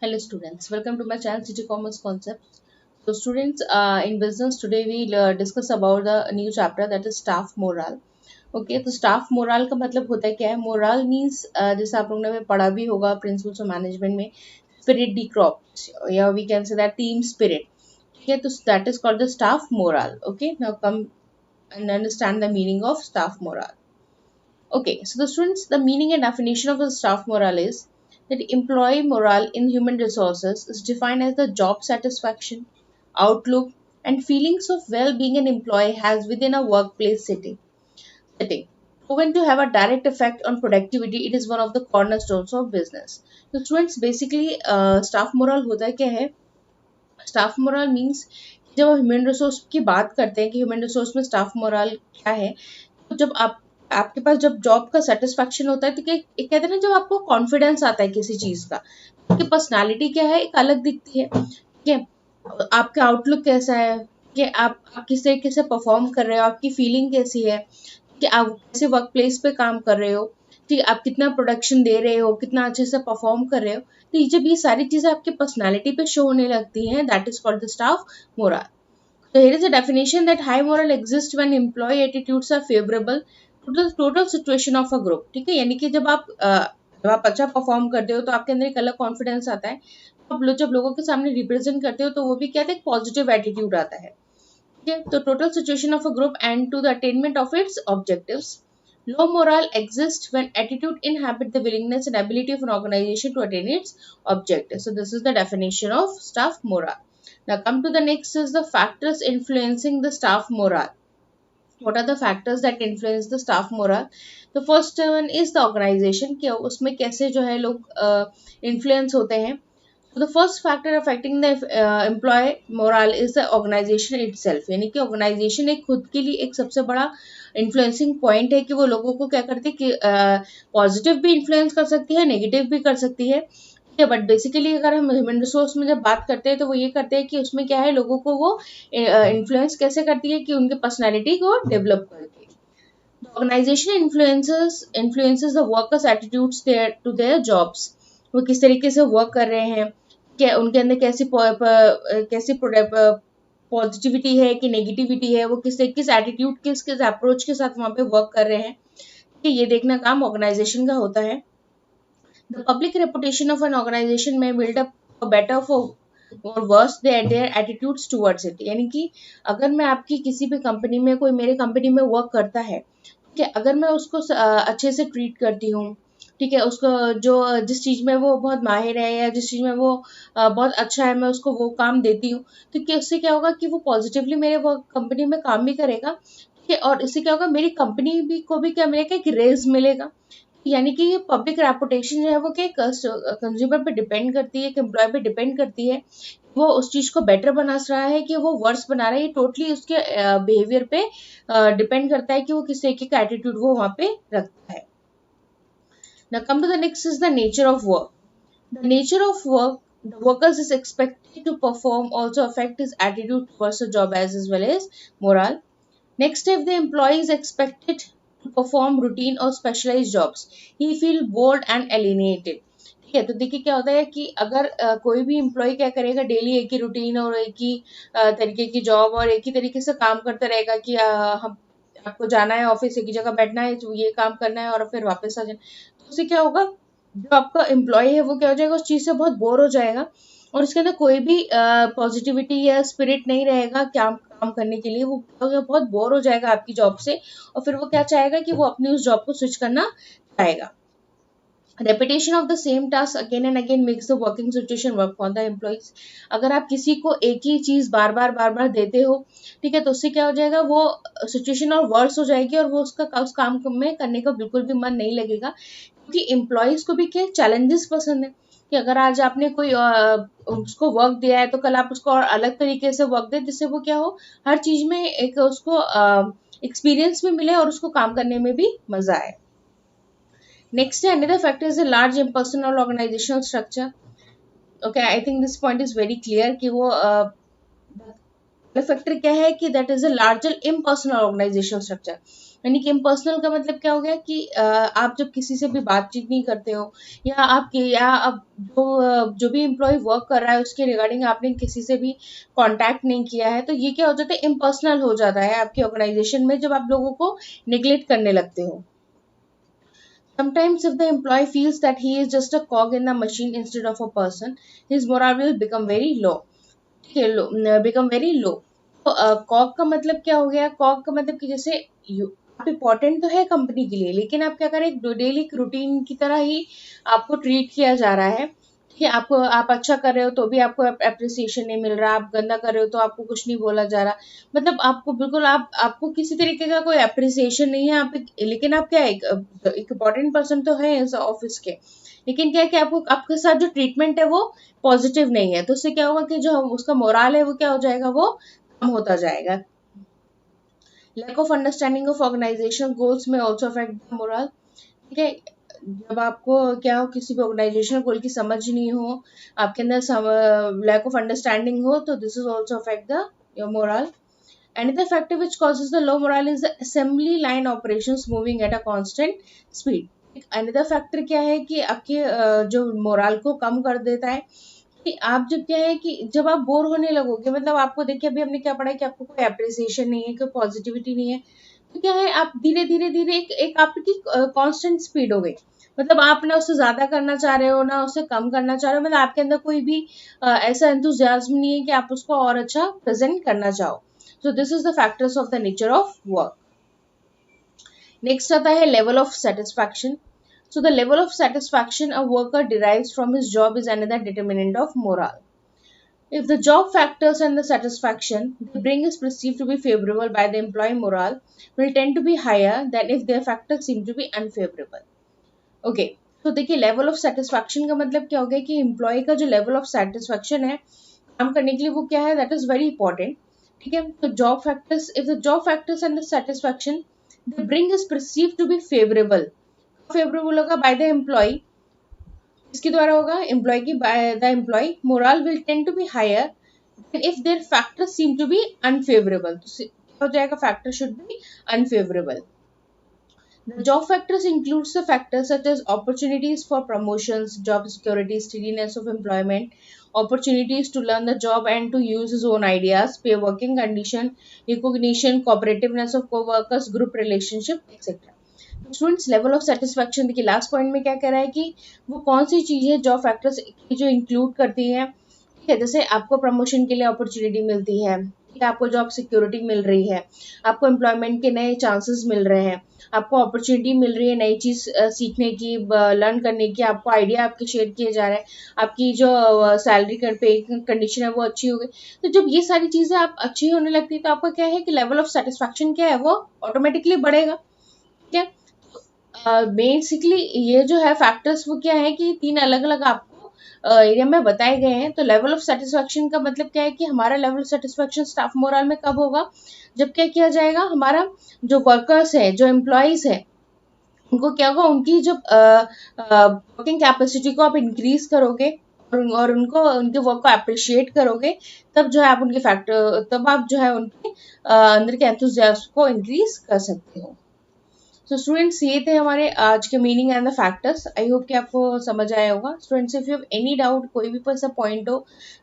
Hello students, welcome to my channel City Commerce Concepts. So students, in business today we'll discuss about the new chapter that is staff morale. Okay तो staff moral का मतलब होता है क्या है? Moral means जैसे आप लोगों ने पढ़ा भी होगा प्रिंसिपल्स ऑफ मैनेजमेंट में, स्पिरिट डी क्रॉप या we can say that team spirit. ठीक है, तो that is called the staff morale. Okay, now come and understand the meaning of staff morale. Okay, so the students, the meaning and definition of the staff morale is that employee morale in human resources is defined as the job satisfaction, outlook, and feelings of well-being an employee has within a workplace setting. Proven to have a direct effect on productivity, it is one of the cornerstones of business. So students, basically, staff morale होता है क्या है? Staff moral means जब हम human resource की बात करते हैं कि ह्यूमन रिसोर्स में स्टाफ मोरल क्या है, तो जब आपके पास जब जॉब का सेटिस्फैक्शन होता है तो एक कहते हैं ना, जब आपको कॉन्फिडेंस आता है किसी चीज का, आपकी पर्सनालिटी क्या है, एक अलग दिखती है. ठीक है, आपका आउटलुक कैसा है कि आप किस तरीके से परफॉर्म कर रहे हो, आपकी फीलिंग कैसी है कि आप कैसे वर्क प्लेस पे काम कर रहे हो, ठीक, आप कितना प्रोडक्शन दे रहे हो, कितना अच्छे से परफॉर्म कर रहे हो. तो ये जब ये सारी चीजें आपकी पर्सनालिटी पे शो होने लगती हैं, that is called the staff moral. So here is a definition that high moral exists when employee attitudes are favorable to the total situation of a group. ठीक है, यानी कि जब आप अच्छा परफॉर्म करते हो तो आपके अंदर एक अलग कॉन्फिडेंस आता है. आप लोग जब लोगों के सामने रिप्रेजेंट करते हो तो वो भी कहते हैं पॉजिटिव एटीट्यूड आता है. ठीक है, तो total situation of a group and to the attainment of its objectives. Low morale exists when attitude inhibit the willingness and ability of an organization to attain its objective. So this is the definition of staff morale. Now come to the next is the factors influencing the staff morale. What are the factors that influence the staff morale? The first one is the organization कि उसमें कैसे जो है लोग influence होते हैं. So the first factor affecting the employee morale is the organization itself. यानी कि organization एक खुद के लिए एक सबसे बड़ा influencing point है कि वो लोगों को क्या करती है कि positive भी influence कर सकती है, negative भी कर सकती है. ठीक है, बट बेसिकली अगर हम ह्यूमन रिसोर्स में जब बात करते हैं तो वो ये करते हैं कि उसमें क्या है, लोगों को वो इन्फ्लुएंस कैसे करती है कि उनके पर्सनैलिटी को डेवलप करके. Organization influences the workers attitudes their to their jobs. वो किस तरीके से वर्क कर रहे हैं, क्या उनके अंदर कैसी पॉजिटिविटी है कि नेगेटिविटी है, वो किस एटीट्यूड किस अप्रोच के साथ वहाँ पे वर्क कर रहे हैं. कि ये देखना काम ऑर्गेनाइजेशन का होता है. The public reputation of an organization may build up a better for or worse their attitudes towards it. यानी कि अगर मैं आपकी किसी भी कंपनी में, कोई मेरे कंपनी में वर्क करता है, ठीक है, अगर मैं उसको अच्छे से ट्रीट करती हूँ, ठीक है, उसको जो जिस चीज़ में वो बहुत माहिर है या जिस चीज़ में वो बहुत अच्छा है, मैं उसको वो काम देती हूँ, तो क्या उससे क्या होगा कि वो पॉजिटिवली मेरे वर्क कंपनी में काम भी करेगा. ठीक है, और इससे क्या होगा, मेरी कंपनी भी को भी क्या मिलेगा, एक रेज मिलेगा. यानी कि ये पब्लिक रेपुटेशन जो है वो क्या कंज्यूमर पे डिपेंड करती है, एम्प्लॉय पे डिपेंड करती है. वो उस चीज को बेटर बना रहा है कि वो वर्स बना रहा है, ये टोटली उसके बिहेवियर पे डिपेंड करता है कि वो किस तरीके का एटीट्यूड वो वहाँ पे रखता है. Now come to the next is the nature of work. The nature of work the workers is expected to perform also affect his attitude towards the job as well as morale. Next, if the employee is expected to perform routine or specialized jobs, he feel bored and alienated. ठीक है, तो देखिए क्या होता है कि अगर कोई भी एम्प्लॉय क्या करेगा, डेली एक ही रूटीन और एक ही तरीके की जॉब और एक ही तरीके से काम करता रहेगा कि हम आपको जाना है ऑफिस, एक ही जगह बैठना है, तो ये काम करना है और फिर वापस आ जाना. तो उससे क्या होगा, जो आपका एम्प्लॉय है वो क्या हो जाएगा, उस चीज से बहुत बोर हो जाएगा और उसके अंदर कोई भी पॉजिटिविटी या स्पिरिट नहीं रहेगा काम करने के लिए. वो बहुत बोर हो जाएगा आपकी जॉब से और फिर वो क्या चाहेगा कि वो अपनी उस जॉब को स्विच करना चाहेगा. Repetition of the same task again and again makes the working situation work for the employees. अगर आप किसी को एक ही चीज बार बार देते हो, ठीक है, तो उससे क्या हो जाएगा, वो सिचुएशन और वर्स हो जाएगी और वो उस काम में करने का बिल्कुल भी मन नहीं लगेगा. क्योंकि एम्प्लॉयज को भी क्या चैलेंजेस पसंद है कि अगर आज आपने कोई उसको वर्क दिया है तो कल आप उसको और अलग तरीके से वर्क दे, जिससे वो क्या हो, हर चीज में एक उसको एक्सपीरियंस भी मिले और उसको काम करने में भी मजा आए. Next, another factor is a large impersonal organizational structure. Okay, I think this point is very clear कि वो फैक्टर क्या है कि that is a larger impersonal organizational structure. यानी कि इम्पर्सनल का मतलब क्या हो गया कि आप जब किसी से भी बातचीत नहीं करते हो, या आप जो भी एम्प्लॉय वर्क कर रहा है उसके रिगार्डिंग आपने किसी से भी कांटेक्ट नहीं किया है, तो ये क्या हो जाता है, इम्पर्सनल हो जाता है आपकी ऑर्गेनाइजेशन में जब आप लोगों को निग्लेक्ट करने लगते हो. Sometimes, if the employee feels that he is just a cog in the machine instead of a person, his morale will become very low. Okay, become very low. तो कॉग का मतलब क्या हो गया, कॉग का मतलब कि जैसे आप इम्पोर्टेंट तो है कंपनी के लिए, लेकिन आप क्या करें, डेली रूटीन की तरह ही आपको ट्रीट किया जा रहा है. ठीक है, आपको आप अच्छा कर रहे हो तो भी आपको अप्रिसिएशन नहीं मिल रहा, आप गंदा कर रहे हो तो आपको कुछ नहीं बोला जा रहा. मतलब आपको बिल्कुल आपको किसी तरीके का कोई अप्रिसिएशन नहीं है आप, लेकिन आप क्या एक इम्पोर्टेंट पर्सन तो है इस ऑफिस के, लेकिन क्या है कि आपको आपके साथ जो ट्रीटमेंट है वो पॉजिटिव नहीं है, तो उससे क्या होगा कि जो उसका मोराल है वो क्या हो जाएगा, वो कम होता जाएगा. Lack of understanding of organization goals में ऑल्सो अफेक्ट द मोरल. ठीक है, जब आपको क्या हो, किसी भी ऑर्गेनाइजेशन गोल की समझ नहीं हो, आपके अंदर लैक ऑफ अंडरस्टैंडिंग हो, तो this is also affect the your moral. Another factor which causes the low morale is the assembly line operations moving at a constant speed. Another factor क्या है कि आपके जो मोराल को कम कर देता है, कि आप जब क्या है कि जब आप बोर होने लगोगे, मतलब आपको देखिए अभी हमने क्या पढ़ा है कि आपको कोई अप्रिसिएशन नहीं है, कोई पॉजिटिविटी नहीं है, तो क्या है, आप धीरे धीरे धीरे एक आपकी कांस्टेंट स्पीड हो गई. मतलब आप ना उससे ज्यादा करना चाह रहे हो ना उससे कम करना चाह रहे हो, मतलब आपके अंदर कोई भी ऐसा एंथुजियाज्म नहीं है कि आप उसको और अच्छा प्रेजेंट करना चाहो. So this is the factors of the nature of work. Next आता है level of satisfaction. So the level of satisfaction a worker derives from his job is another determinant of morale. If the job factors and the satisfaction they bring is perceived to be favorable by the employee, morale will tend to be higher than if their factors seem to be unfavorable. Okay. तो देखिए level of satisfaction का मतलब क्या हो गया कि employ का जो लेवल ऑफ सेटिस्फैक्शन है काम करने के लिए वो क्या है, दैट इज वेरी इंपॉर्टेंट. ठीक है, तो job factors, if the job factors and the satisfaction the bring is perceive to be favourable. Favourable होगा बाय द एम्प्लॉय, इसके द्वारा होगा एम्प्लॉय की, by the employee morale will tend to be higher if their factors seem to be unfavourable. तो क्या हो जाएगा, factor should be unfavourable. The job factors includes the factors such as opportunities for promotions, job security, steadiness of employment, opportunities to learn the job and to use his own ideas, pay, working condition, recognition, cooperativeness of co-workers, group relationship, etc. Students level of satisfaction देखिए last point में क्या कह रहा है कि वो कौन सी चीज़ है जॉब फैक्टर्स जो इंक्लूड करती है. ठीक है, जैसे आपको प्रमोशन के लिए अपॉर्चुनिटी मिलती है, ठीक है, आपको जॉब सिक्योरिटी मिल रही है, आपको एम्प्लॉयमेंट के नए चांसेस मिल रहे हैं, आपको अपॉर्चुनिटी मिल रही है नई चीज़ सीखने की, लर्न करने की, आपको आइडिया आपके शेयर किए जा रहे हैं, आपकी जो सैलरी पे कंडीशन है वो अच्छी हो गई. तो जब ये सारी चीज़ें आप अच्छी होने लगती है तो आपका क्या है कि लेवल ऑफ सेटिस्फैक्शन क्या है, वो ऑटोमेटिकली बढ़ेगा. ठीक है, बेसिकली ये जो है फैक्टर्स वो क्या है कि तीन अलग अलग आपको एरिया में बताए गए हैं. तो लेवल ऑफ सेटिस्फैक्शन का मतलब क्या है कि हमारा level of satisfaction staff moral में कब होगा, जब क्या किया जाएगा, हमारा जो वर्कर्स है, जो एम्प्लॉयज है, उनको क्या होगा, उनकी जो वर्किंग कैपेसिटी को आप इंक्रीज करोगे और उनको उनके वर्क को अप्रिशिएट करोगे, तब जो है आप उनके फैक्टर, तब आप जो है उनके अंदर के एंथुसियाज्म को इंक्रीज कर सकते हो. सो स्टूडेंट्स ये थे हमारे आज के meaning and the factors. I hope कि आपको समझ आया होगा. Students if you have any doubt, कोई भी ऐसा पॉइंट हो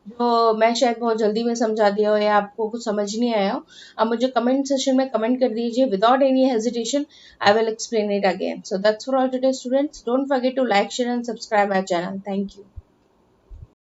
जो मैं शायद बहुत जल्दी में समझा दिया हो या आपको कुछ समझ नहीं आया हो, आप मुझे कमेंट सेशन में कमेंट कर दीजिए without any hesitation. I will explain it again. So that's for all today students. Don't forget to like, share and subscribe my channel. Thank you.